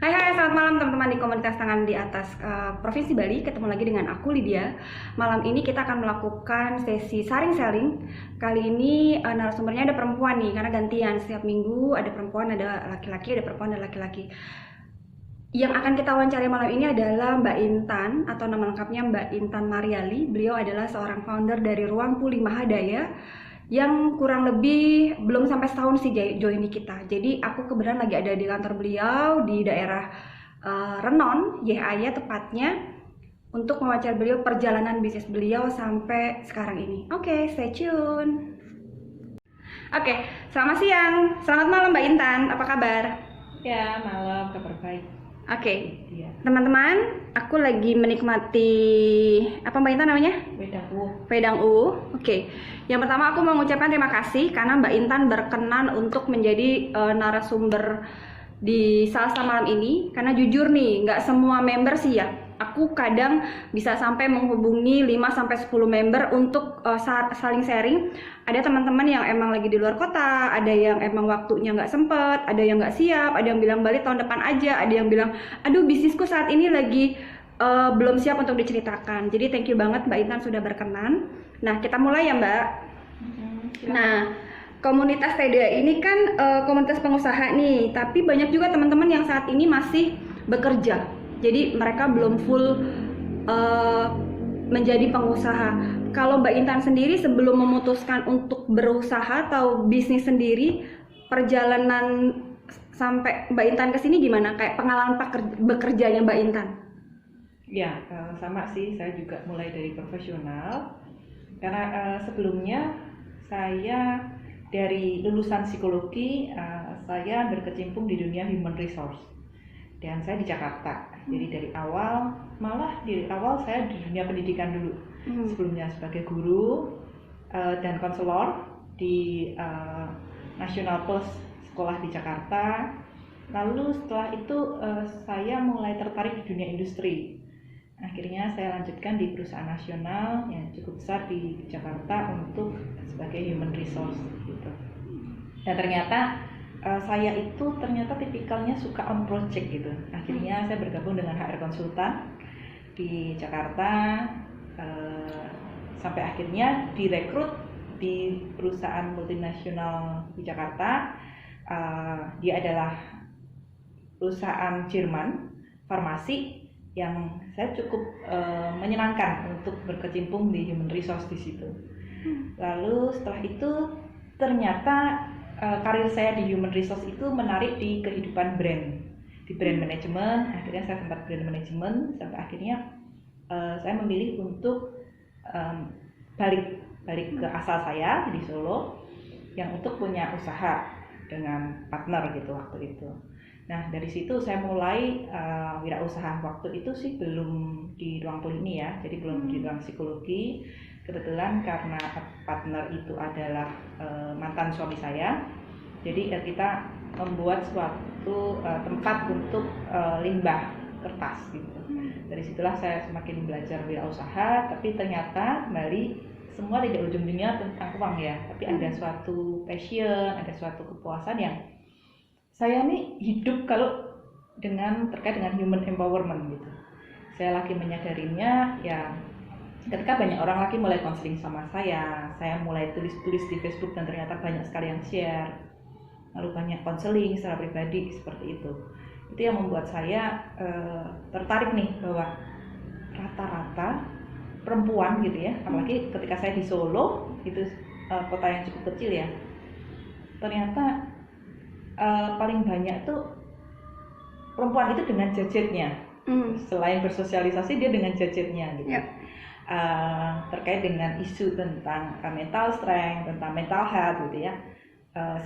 Hai, selamat malam teman-teman di komunitas tangan di atas Provinsi Bali. Ketemu lagi dengan aku Lydia. Malam ini kita akan melakukan sesi sharing selling. Kali ini narasumbernya ada perempuan nih, karena gantian setiap minggu ada perempuan, ada laki-laki, ada perempuan, ada laki-laki. Yang akan kita wawancari malam ini adalah Mbak Intan, atau nama lengkapnya Mbak Intan Mariali. Beliau adalah seorang founder dari Ruang Pulih Mahadaya yang kurang lebih belum sampai setahun sih join di kita. Jadi aku kebetulan lagi ada di kantor beliau di daerah Renon, YAY tepatnya, untuk mewawancara beliau perjalanan bisnis beliau sampai sekarang ini. Oke, stay tune. Oke, selamat siang, selamat malam Mbak Intan, apa kabar? Ya, malam, kabar baik. Oke, Iya, teman-teman, aku lagi menikmati apa Mbak Intan namanya? Wedangku. Wedang U. Oke. Yang pertama aku mau mengucapkan terima kasih karena Mbak Intan berkenan untuk menjadi narasumber di Salsa malam ini. Karena jujur nih, nggak semua member sih ya. Aku kadang bisa sampai menghubungi 5-10 member untuk saling sharing. Ada teman-teman yang emang lagi di luar kota, ada yang emang waktunya nggak sempet, ada yang nggak siap, ada yang bilang balik tahun depan aja, ada yang bilang, aduh bisnisku saat ini lagi belum siap untuk diceritakan. Jadi thank you banget Mbak Intan sudah berkenan. Nah, kita mulai ya Mbak. Nah, komunitas TDA ini kan komunitas pengusaha nih, tapi banyak juga teman-teman yang saat ini masih bekerja. Jadi mereka belum full menjadi pengusaha. Kalau Mbak Intan sendiri sebelum memutuskan untuk berusaha atau bisnis sendiri, perjalanan sampai Mbak Intan ke sini gimana? Kayak pengalaman bekerjanya Mbak Intan? Ya, sama sih, saya juga mulai dari profesional. Karena sebelumnya saya dari lulusan psikologi, saya berkecimpung di dunia human resource. Dan saya di Jakarta. Jadi dari awal saya di dunia pendidikan dulu. Sebelumnya sebagai guru dan konselor di National Plus sekolah di Jakarta. Lalu setelah itu saya mulai tertarik di dunia industri. Akhirnya saya lanjutkan di perusahaan nasional yang cukup besar di Jakarta untuk sebagai human resource gitu. Dan ternyata saya itu ternyata tipikalnya suka on project gitu. Akhirnya saya bergabung dengan HR konsultan di Jakarta sampai akhirnya direkrut di perusahaan multinasional di Jakarta. Dia adalah perusahaan Jerman farmasi yang saya cukup menyenangkan untuk berkecimpung di human resource di situ. Lalu setelah itu ternyata karir saya di human resource itu menarik di kehidupan brand, di brand management. Akhirnya saya sempat brand management sampai akhirnya saya memilih untuk balik ke asal saya di Solo, yang untuk punya usaha dengan partner gitu waktu itu. Nah, dari situ saya mulai wirausaha. Waktu itu sih belum di ruang pulih ini ya, jadi belum di ruang psikologi. Kebetulan karena partner itu adalah mantan suami saya, jadi kita membuat suatu tempat untuk limbah kertas gitu. Dari situlah saya semakin belajar wirausaha, tapi ternyata kembali semua tidak ujung-ujungnya tentang uang ya, tapi ada suatu passion, ada suatu kepuasan yang saya nih hidup kalau terkait dengan human empowerment gitu. Saya lagi menyadarinya ya ketika banyak orang lagi mulai konseling sama saya mulai tulis-tulis di Facebook dan ternyata banyak sekali yang share, lalu banyak konseling secara pribadi seperti itu. Itu yang membuat saya tertarik nih bahwa rata-rata perempuan gitu ya, apalagi ketika saya di Solo, itu kota yang cukup kecil ya, ternyata paling banyak tuh perempuan itu dengan gadgetnya. Selain bersosialisasi, dia dengan gadgetnya gitu. Terkait dengan isu tentang mental strength, tentang mental health gitu ya.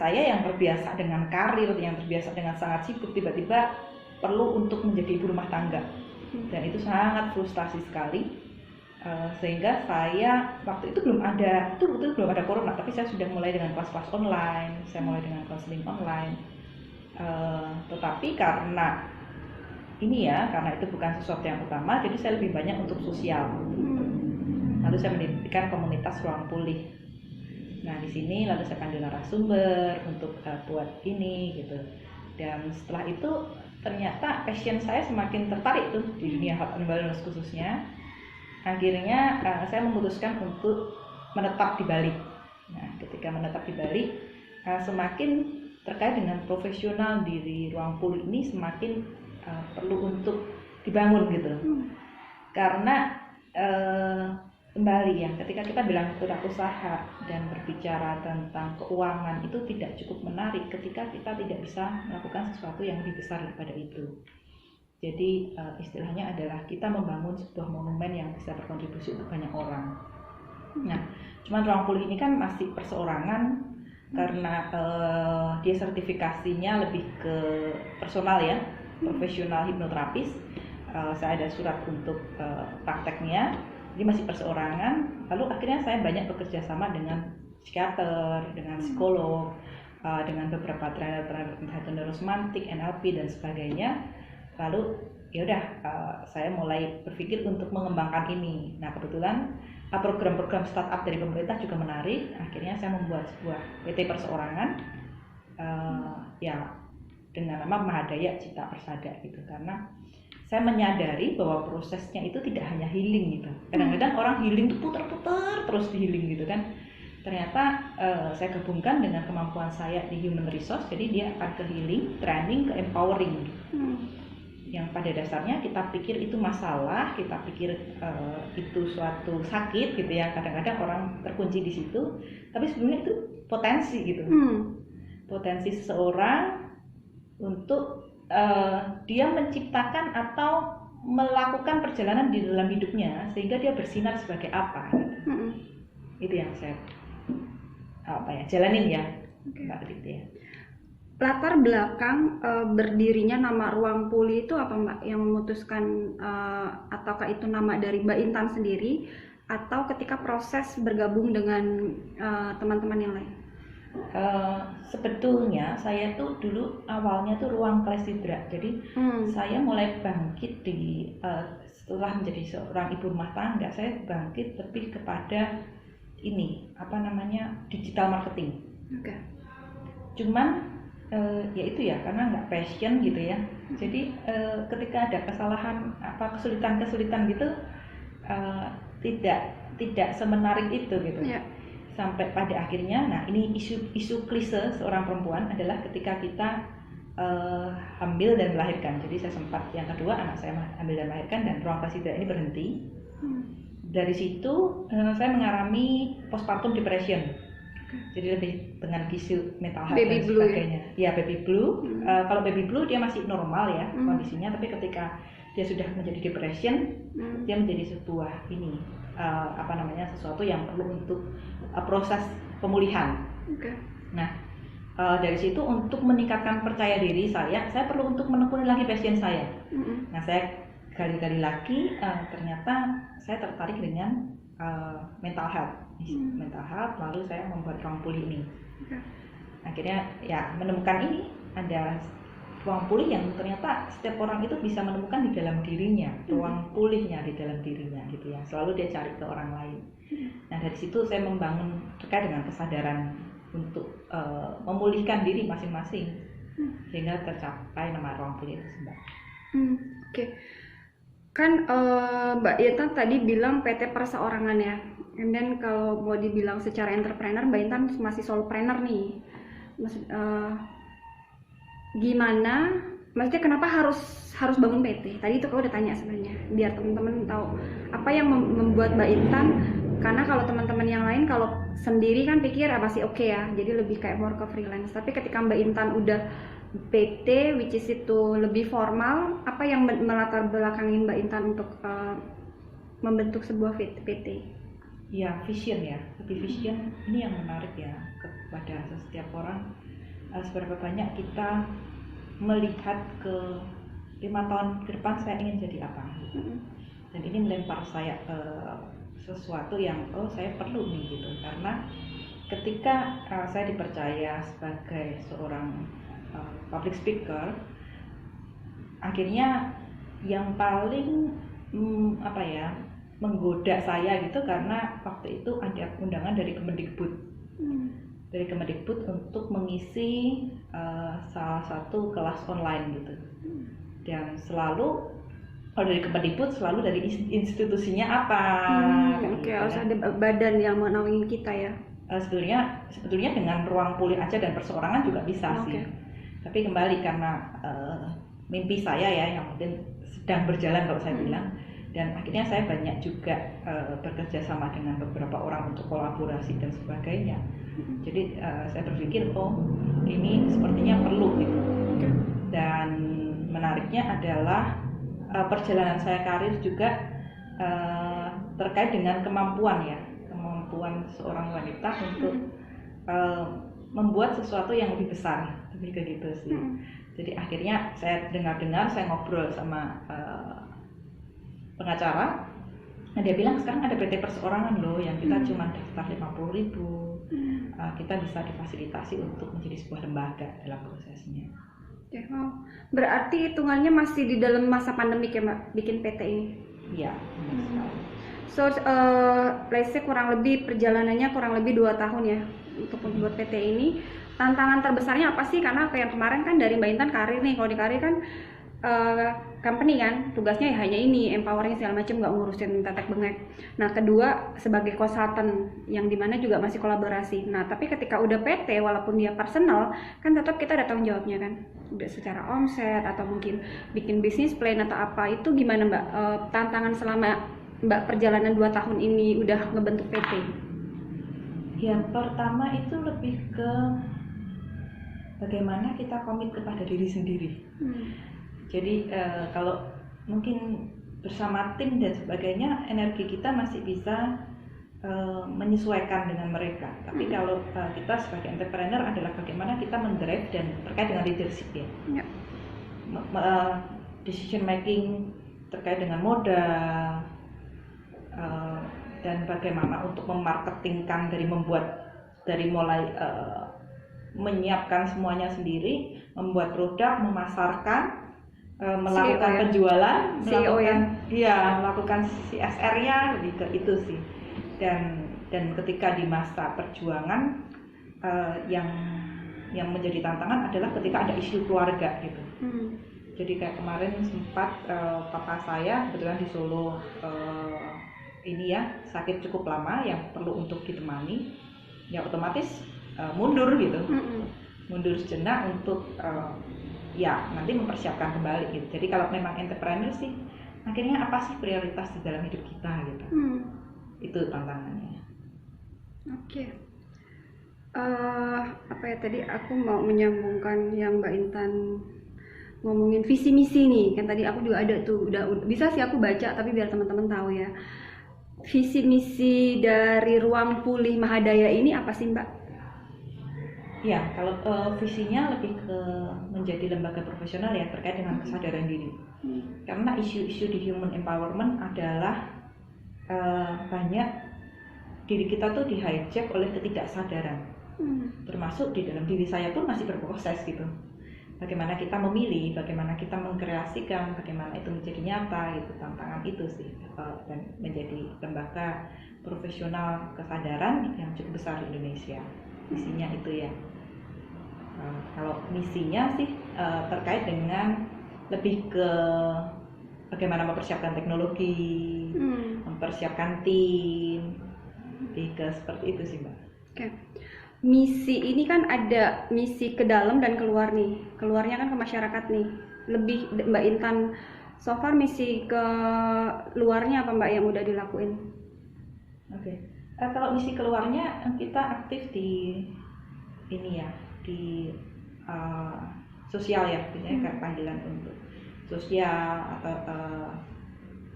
Saya yang terbiasa dengan karir, yang terbiasa dengan sangat sibuk, tiba-tiba perlu untuk menjadi ibu rumah tangga. Dan itu sangat frustasi sekali. Sehingga saya waktu itu belum ada corona, tapi saya sudah mulai dengan kelas-kelas online, saya mulai dengan konseling online. Tetapi karena itu bukan sesuatu yang utama, jadi saya lebih banyak untuk sosial. Lalu saya mendirikan komunitas Ruang Pulih. Nah di sini lalu saya panggil narasumber untuk buat ini gitu. Dan setelah itu ternyata passion saya semakin tertarik tuh di dunia health and wellness khususnya. Akhirnya saya memutuskan untuk menetap di Bali. Nah, ketika menetap di Bali, semakin terkait dengan profesional di ruang pulih ini semakin perlu untuk dibangun gitu. Karena kembali ya, ketika kita bilang wirausaha dan berbicara tentang keuangan itu tidak cukup menarik ketika kita tidak bisa melakukan sesuatu yang lebih besar daripada itu. Jadi istilahnya adalah kita membangun sebuah monumen yang bisa berkontribusi untuk banyak orang. Nah, cuman ruang pulih ini kan masih perseorangan karena dia sertifikasinya lebih ke personal ya, profesional hipnoterapis. Saya ada surat untuk prakteknya, jadi masih perseorangan. Lalu akhirnya saya banyak bekerja sama dengan psikiater, dengan psikolog, dengan beberapa trainer neurosemantik, NLP dan sebagainya. Lalu ya udah saya mulai berpikir untuk mengembangkan ini. Nah, kebetulan program-program startup dari pemerintah juga menarik. Akhirnya saya membuat sebuah PT perseorangan ya dengan nama Mahadaya Cita Persada gitu, karena saya menyadari bahwa prosesnya itu tidak hanya healing gitu. Kadang-kadang orang healing itu putar-putar terus di healing gitu kan. Ternyata saya gabungkan dengan kemampuan saya di human resource, jadi dia akan ke healing, training, ke empowering. Yang pada dasarnya kita pikir itu masalah, kita pikir itu suatu sakit gitu ya. Kadang-kadang orang terkunci di situ, tapi sebenarnya itu potensi gitu. Potensi seseorang untuk dia menciptakan atau melakukan perjalanan di dalam hidupnya sehingga dia bersinar sebagai apa gitu. Itu yang saya jalanin ya, Mbak Riti ya. Latar belakang berdirinya nama Ruang Pulih itu apa Mbak, yang memutuskan ataukah itu nama dari Mbak Intan sendiri atau ketika proses bergabung dengan teman-teman yang lain? Sebetulnya saya tuh dulu awalnya tuh Ruang Klesidra, jadi saya mulai bangkit setelah menjadi seorang ibu rumah tangga, saya bangkit lebih kepada digital marketing. Cuman ya itu ya, karena nggak passion gitu ya. Jadi ketika ada kesalahan kesulitan gitu tidak semenarik itu gitu. Sampai pada akhirnya, nah ini isu klise seorang perempuan adalah ketika kita hamil dan melahirkan. Jadi saya sempat yang kedua anak saya hamil dan melahirkan dan Ruang Klesidra ini berhenti. Dari situ saya mengalami postpartum depression. Jadi lebih dengan isu mental health dan sebagainya. Ya, baby blue. Kalau baby blue dia masih normal ya kondisinya, tapi ketika dia sudah menjadi depression, dia menjadi sebuah sesuatu yang perlu untuk proses pemulihan. Nah, dari situ untuk meningkatkan percaya diri saya perlu untuk menekuni lagi passion saya. Nah, saya gali-gali lagi, ternyata saya tertarik dengan mental health, lalu saya membuat Ruang Pulih ini. Akhirnya ya menemukan ini, ada ruang pulih yang ternyata setiap orang itu bisa menemukan di dalam dirinya, ruang pulihnya di dalam dirinya gitu ya. Selalu dia cari ke orang lain. Nah, dari situ saya membangun terkait dengan kesadaran untuk memulihkan diri masing-masing sehingga tercapai nama Ruang Pulih itu, Mbak. Kan Mbak Intan tadi bilang PT perseorangan ya, and then kalau mau dibilang secara entrepreneur, Mbak Intan masih solopreneur nih. Gimana? Maksudnya kenapa harus bangun PT? Tadi itu kalau udah tanya sebenarnya, biar teman-teman tahu apa yang membuat Mbak Intan. Karena kalau teman-teman yang lain kalau sendiri kan pikir masih oke ya, jadi lebih kayak more ke freelance. Tapi ketika Mbak Intan udah PT, which is itu lebih formal, apa yang melatar belakangin Mbak Intan untuk membentuk sebuah PT? Ya, vision ya, lebih vision ini yang menarik ya kepada setiap orang. Seberapa banyak kita melihat ke 5 tahun ke depan saya ingin jadi apa, dan ini melempar saya sesuatu yang saya perlu nih gitu, karena ketika saya dipercaya sebagai seorang public speaker, akhirnya yang paling menggoda saya gitu, karena waktu itu ada undangan dari Kemendikbud. dari Kemendikbud untuk mengisi salah satu kelas online gitu. Dan selalu kalau dari Kemendikbud selalu dari institusinya apa. Oke, harus ada badan yang menaungi kita ya. Sebetulnya dengan ruang pulih aja dan perseorangan juga bisa sih. Tapi kembali karena mimpi saya ya yang mungkin sedang berjalan kalau saya bilang, dan akhirnya saya banyak juga bekerja sama dengan beberapa orang untuk kolaborasi dan sebagainya. Jadi saya berpikir ini sepertinya perlu gitu. Dan menariknya adalah perjalanan saya karir juga terkait dengan kemampuan seorang wanita untuk membuat sesuatu yang lebih besar, lebih ke gitu sih. Jadi akhirnya saya dengar-dengar, saya ngobrol sama pengacara, nah dia bilang sekarang ada PT perseorangan loh yang kita cuma daftar 50.000, kita bisa difasilitasi untuk menjadi sebuah lembaga dalam prosesnya. Berarti hitungannya masih di dalam masa pandemik ya Mbak, bikin PT ini? Iya, So, let's say kurang lebih perjalanannya kurang lebih 2 tahun ya untuk membuat PT ini. Tantangan terbesarnya apa sih? Karena kayak kemarin kan dari Mbak Intan karir nih, kalau di karir kan company kan tugasnya ya hanya ini, empowering segala macam, nggak ngurusin tetek bengek. Nah kedua sebagai konsultan yang dimana juga masih kolaborasi. Nah tapi ketika udah PT walaupun dia personal kan tetap kita ada tanggung jawabnya kan, udah secara omset atau mungkin bikin bisnis plan atau apa. Itu gimana Mbak tantangan selama Mbak perjalanan 2 tahun ini udah ngebentuk PT? Yang pertama itu lebih ke bagaimana kita komit kepada diri sendiri. Jadi kalau mungkin bersama tim dan sebagainya, energi kita masih bisa menyesuaikan dengan mereka. Tapi kalau kita sebagai entrepreneur adalah bagaimana kita mendrive dan terkait dengan leadership ya. Decision making terkait dengan modal dan bagaimana untuk memarketingkan dari mulai menyiapkan semuanya sendiri, membuat produk, memasarkan, melakukan penjualan, melakukan CSR-nya, lebih ke itu sih. Dan ketika di masa perjuangan yang menjadi tantangan adalah ketika ada isu keluarga gitu. Jadi kayak kemarin sempat papa saya kebetulan di Solo ini ya sakit cukup lama yang perlu untuk ditemani, ya otomatis mundur gitu, mundur sejenak untuk ya nanti mempersiapkan kembali gitu. Jadi kalau memang entrepreneur sih akhirnya apa sih prioritas di dalam hidup kita gitu. Itu tantangannya. Oke. Apa ya tadi aku mau menyambungkan yang Mbak Intan ngomongin visi misi nih. Kan tadi aku juga ada tuh, udah bisa sih aku baca tapi biar teman-teman tahu ya. Visi misi dari Ruang Pulih Mahadaya ini apa sih Mbak? Ya, kalau visinya lebih ke menjadi lembaga profesional ya terkait dengan kesadaran diri. Karena isu-isu di human empowerment adalah banyak diri kita tuh di hijack oleh ketidaksadaran. Termasuk di dalam diri saya pun masih berproses gitu. Bagaimana kita memilih, bagaimana kita mengkreasikan, bagaimana itu menjadi nyata, itu tantangan itu sih. Dan menjadi lembaga profesional kesadaran yang cukup besar di Indonesia. Visinya itu ya. Kalau misinya sih terkait dengan lebih ke bagaimana mempersiapkan teknologi, mempersiapkan tim, lebih ke seperti itu sih Mbak. Oke. Misi ini kan ada misi ke dalam dan keluar nih. Keluarnya kan ke masyarakat nih. Lebih Mbak Intan, so far misi ke luarnya apa Mbak yang udah dilakuin? Oke. Kalau misi keluarnya kita aktif di ini ya, di sosial ya, biasanya kayak panggilan untuk sosial atau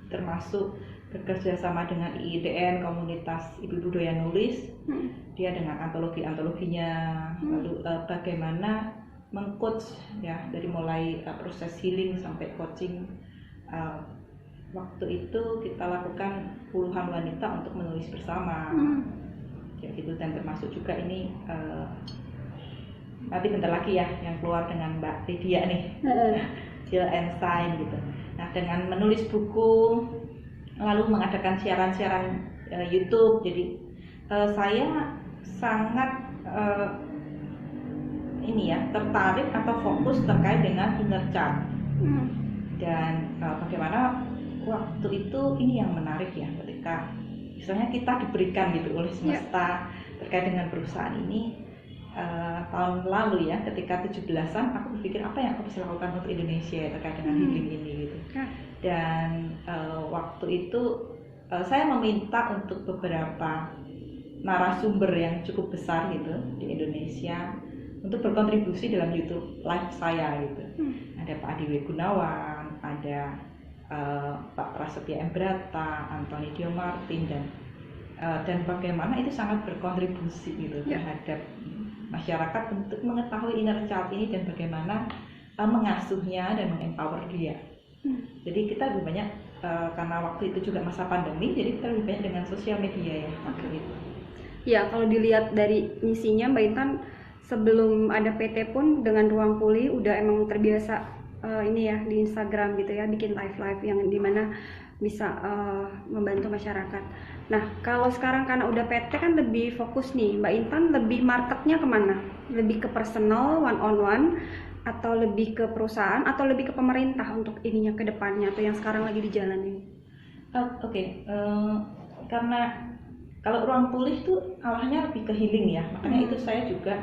termasuk bekerja sama dengan IIDN, komunitas ibu-ibu doyan nulis. Dia dengan antologinya, lalu bagaimana meng-coach ya dari mulai proses healing sampai coaching. Waktu itu kita lakukan puluhan wanita untuk menulis bersama, ya gitu, dan termasuk juga ini nanti bentar lagi ya yang keluar dengan Mbak Lydia nih, Jill Einstein gitu. Nah dengan menulis buku, lalu mengadakan siaran-siaran YouTube, jadi saya sangat eh, ini ya tertarik atau fokus terkait dengan inner child dan bagaimana waktu itu ini yang menarik ya ketika misalnya kita diberikan gitu oleh semesta terkait dengan perusahaan ini tahun lalu ya ketika 17-an aku berpikir apa yang aku bisa lakukan untuk Indonesia terkait dengan healing ini gitu dan waktu itu saya meminta untuk beberapa narasumber yang cukup besar gitu di Indonesia untuk berkontribusi dalam YouTube live saya gitu. Ada Pak Adi W. Gunawan, ada Pak Prasetya M. Brata, Anthony Dio Martin dan bagaimana itu sangat berkontribusi gitu terhadap masyarakat untuk mengetahui inner child ini dan bagaimana mengasuhnya dan mengempower dia. Jadi kita lebih banyak karena waktu itu juga masa pandemi, jadi kita lebih banyak dengan sosial media ya waktu itu. Ya, kalau dilihat dari misinya Mbak Intan sebelum ada PT pun dengan Ruang Pulih udah emang terbiasa ini ya di Instagram gitu ya bikin live yang dimana bisa membantu masyarakat. Nah kalau sekarang karena udah PT kan lebih fokus nih Mbak Intan, lebih marketnya kemana? Lebih ke personal one on one atau lebih ke perusahaan atau lebih ke pemerintah untuk ininya ke depannya atau yang sekarang lagi dijalanin? Karena kalau Ruang Pulih itu arahnya lebih ke healing ya, makanya itu saya juga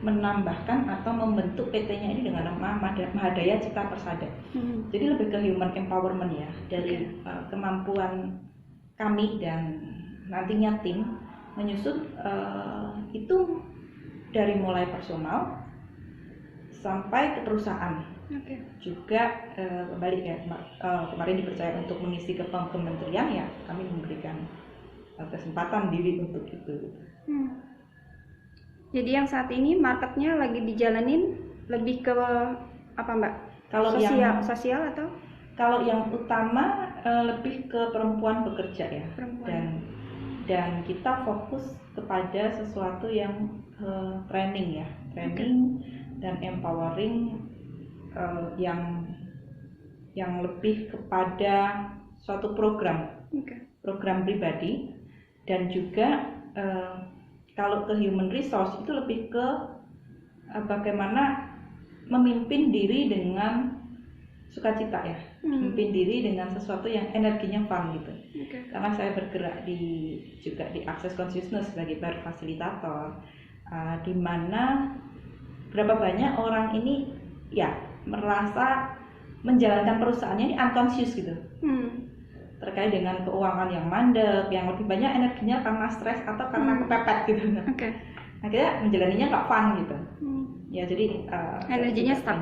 menambahkan atau membentuk PT-nya ini dengan nama Mahadaya Cipta Persada. Jadi lebih ke human empowerment ya, dari kemampuan kami dan nantinya tim menyusun itu dari mulai personal sampai ke perusahaan. Juga kembali ya kemarin dipercaya untuk mengisi ke kementerian ya, kami memberikan kesempatan diri untuk itu. Jadi yang saat ini marketnya lagi dijalanin lebih ke apa Mbak? Kalau sosial atau? Kalau yang utama lebih ke perempuan bekerja ya. Dan kita fokus kepada sesuatu yang training ya, dan empowering yang lebih kepada suatu program pribadi dan juga kalau ke human resource itu lebih ke bagaimana memimpin diri dengan sukacita ya, memimpin diri dengan sesuatu yang energinya fun gitu. Karena saya bergerak juga di Access Consciousness sebagai fasilitator, di mana berapa banyak orang ini ya merasa menjalankan perusahaannya ini unconscious gitu. Terkait dengan keuangan yang mandek, yang lebih banyak energinya karena stres atau karena kepepet gitu. Akhirnya menjalaninya nggak fun gitu. Ya jadi energinya stuck.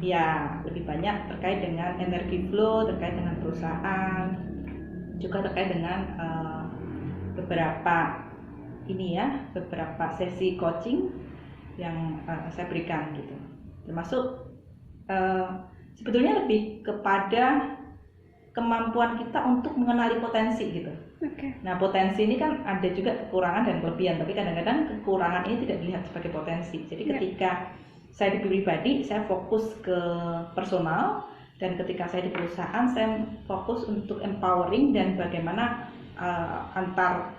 Ya lebih banyak terkait dengan energi flow, terkait dengan perusahaan, juga terkait dengan beberapa sesi coaching yang saya berikan gitu. Termasuk sebetulnya lebih kepada kemampuan kita untuk mengenali potensi gitu. Nah potensi ini kan ada juga kekurangan dan kelebihan, tapi kadang-kadang kekurangan ini tidak dilihat sebagai potensi. Jadi ketika saya di pribadi, saya fokus ke personal, dan ketika saya di perusahaan, saya fokus untuk empowering dan bagaimana antar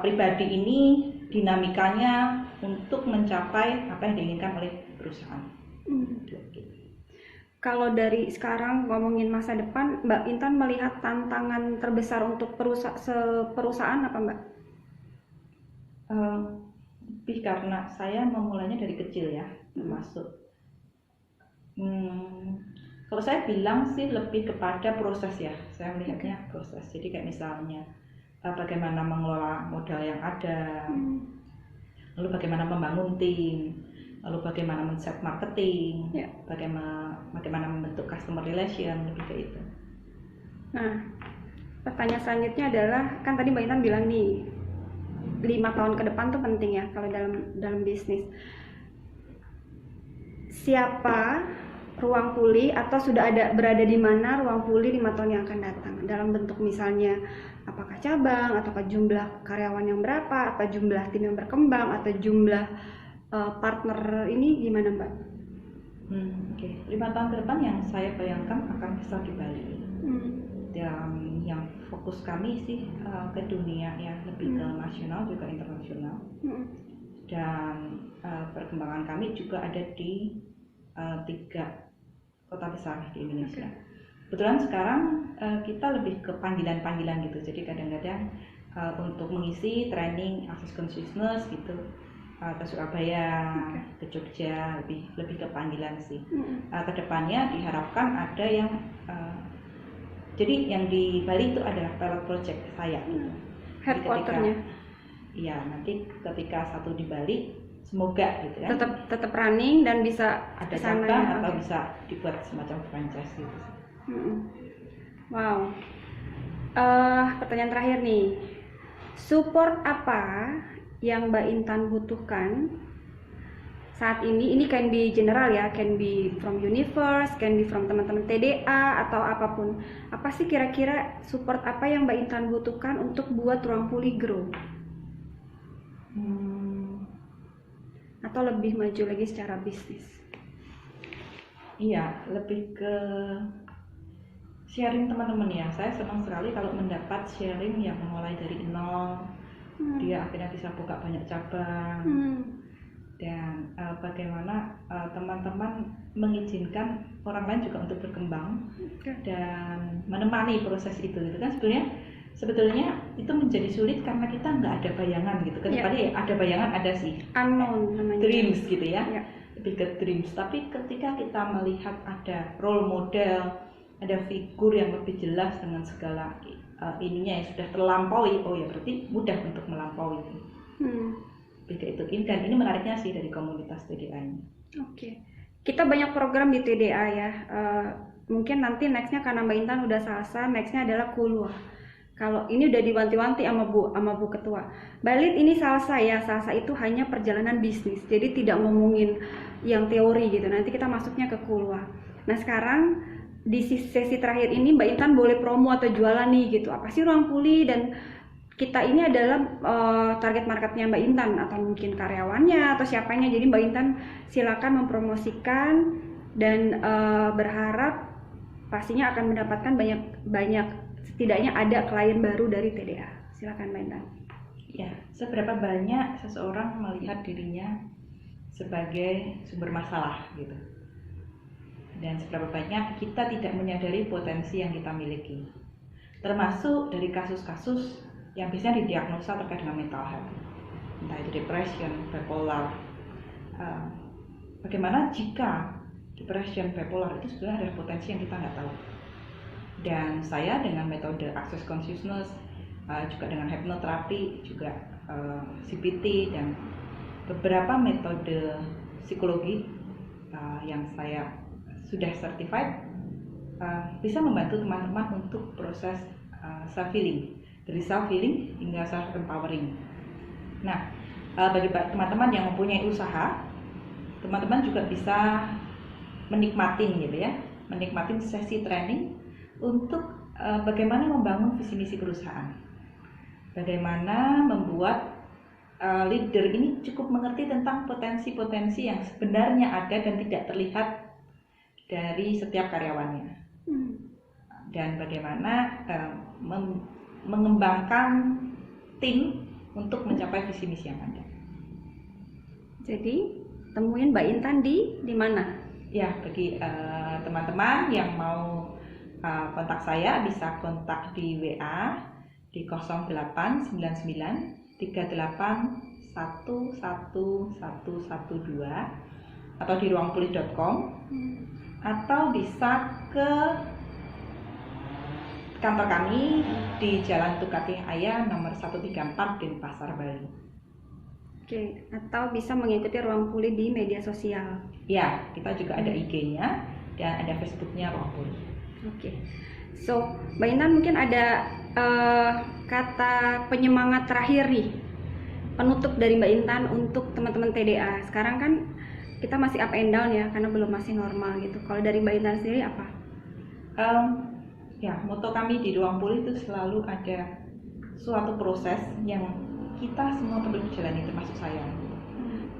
pribadi ini dinamikanya untuk mencapai apa yang diinginkan oleh perusahaan. Kalau dari sekarang ngomongin masa depan, Mbak Intan melihat tantangan terbesar untuk perusahaan apa Mbak? Lebih karena saya memulainya dari kecil ya, termasuk kalau saya bilang sih lebih kepada proses ya, saya melihatnya proses. Jadi kayak misalnya bagaimana mengelola modal yang ada, lalu bagaimana membangun tim, lalu bagaimana men-set marketing, bagaimana membentuk customer relation, lebih kayak itu. Nah, pertanyaan selanjutnya adalah, kan tadi Mbak Intan bilang nih 5 tahun ke depan tuh penting ya kalau dalam bisnis. Siapa Ruang Pulih atau sudah berada di mana Ruang Pulih 5 tahun yang akan datang? Dalam bentuk misalnya apakah cabang, ataukah jumlah karyawan yang berapa, apa jumlah tim yang berkembang, atau jumlah partner ini gimana Mbak? 5 tahun ke depan yang saya bayangkan akan besar di Bali. Dan yang fokus kami sih ke dunia ya, lebih ke nasional juga internasional. Dan perkembangan kami juga ada di 3 kota besar di Indonesia. Kebetulan sekarang kita lebih ke panggilan-panggilan gitu. Jadi kadang-kadang untuk mengisi training access consciousness gitu ke Surabaya, ke Jogja, lebih ke panggilan sih. Kedepannya diharapkan ada yang jadi yang di Bali itu adalah pilot project saya gitu. Headquarternya. Iya, nanti ketika satu di Bali, semoga gitu kan. Tetap running dan bisa ada cabang atau bisa dibuat semacam franchise gitu. Wow. Pertanyaan terakhir nih. Support apa yang Mbak Intan butuhkan saat ini? Ini can be general ya, can be from universe, can be from teman-teman TDA atau apapun. Apa sih kira-kira support apa yang Mbak Intan butuhkan untuk buat Ruang Pulih grow? Atau lebih maju lagi secara bisnis? Iya, lebih ke sharing teman-teman ya. Saya senang sekali kalau mendapat sharing yang mulai dari nol, dia akhirnya bisa buka banyak cabang. Dan bagaimana teman-teman mengizinkan orang lain juga untuk berkembang dan menemani proses itu gitu kan. Sebetulnya itu menjadi sulit karena kita nggak ada bayangan gitu kan. Tadi ada bayangan, ada sih unknown namanya, dreams gitu ya. Lebih ke dreams. Tapi ketika kita melihat ada role model, ada figur yang lebih jelas dengan segala ininya yang sudah terlampaui, oh ya berarti mudah untuk melampaui itu. Itu dan ini menariknya sih dari komunitas TDA ini. Oke. Kita banyak program di TDA ya. Mungkin nanti nextnya karena Mbak Intan udah salsa, nextnya adalah kulwa. Kalau ini udah diwanti-wanti sama Bu Ketua. Balit ini salsa ya. Salsa itu hanya perjalanan bisnis. Jadi tidak ngomongin yang teori gitu. Nanti kita masuknya ke kulwa. Nah sekarang di sesi terakhir ini Mbak Intan boleh promo atau jualan nih gitu. Apa sih Ruang Pulih, dan kita ini adalah target marketnya Mbak Intan atau mungkin karyawannya atau siapanya. Jadi Mbak Intan silakan mempromosikan dan berharap pastinya akan mendapatkan banyak setidaknya ada klien baru dari TDA. Silakan Mbak Intan. Ya, seberapa banyak seseorang melihat dirinya sebagai sumber masalah gitu. Dan seberapa banyak kita tidak menyadari potensi yang kita miliki. Termasuk dari kasus-kasus yang bisa didiagnosa terkait dengan mental health, entah itu depression, bipolar. Bagaimana jika depression, bipolar itu sebenarnya ada potensi yang kita nggak tahu. Dan saya dengan metode access consciousness, juga dengan hipnoterapi, juga CBT dan beberapa metode psikologi yang saya sudah certified, bisa membantu teman-teman untuk proses self healing. Dari self healing hingga self empowering. Nah, bagi teman-teman yang mempunyai usaha, teman-teman juga bisa menikmatin gitu ya, menikmatin sesi training untuk bagaimana membangun visi misi perusahaan, bagaimana membuat leader ini cukup mengerti tentang potensi-potensi yang sebenarnya ada dan tidak terlihat dari setiap karyawannya, dan bagaimana mengembangkan tim untuk mencapai visi misi yang ada. Jadi temuin Mbak Intan di mana? Ya, bagi teman-teman yang mau kontak saya bisa kontak di WA di 0899 38 11112 atau di ruangpulih.com atau bisa ke kantor kami di Jalan Tukatih Aya nomor 134 Denpasar, Bali. Oke, atau bisa mengikuti Ruang Pulih di media sosial. Ya, kita juga ada IG-nya dan ada Facebook-nya Ruang Pulih. Oke. So, Mbak Intan mungkin ada kata penyemangat terakhir nih, penutup dari Mbak Intan untuk teman-teman TDA. Sekarang kan kita masih up and down ya, karena belum masih normal gitu. Kalau dari Mbak Intan sendiri apa? Ya, moto kami di Ruang Pulih itu selalu ada suatu proses yang kita semua perlu jalani, termasuk saya.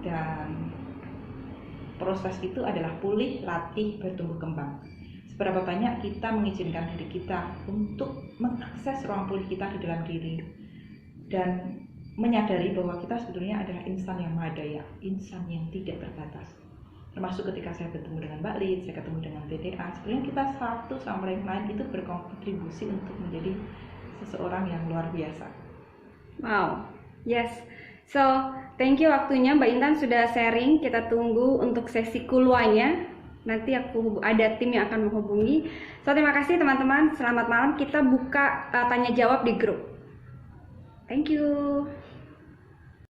Dan proses itu adalah pulih, latih, bertumbuh kembang. seberapa banyak kita mengizinkan diri kita untuk mengakses ruang pulih kita di dalam diri, dan menyadari bahwa kita sebetulnya adalah insan yang maha daya, insan yang tidak terbatas. Termasuk ketika saya bertemu dengan Mbak Lid, saya ketemu dengan TDA, sebenarnya kita satu sama lain itu berkontribusi untuk menjadi seseorang yang luar biasa. Wow, yes. So, thank you waktunya Mbak Intan sudah sharing. Kita tunggu untuk sesi keluarnya. Nanti ada tim yang akan menghubungi. So, terima kasih teman-teman. Selamat malam. Kita buka tanya jawab di grup. Thank you.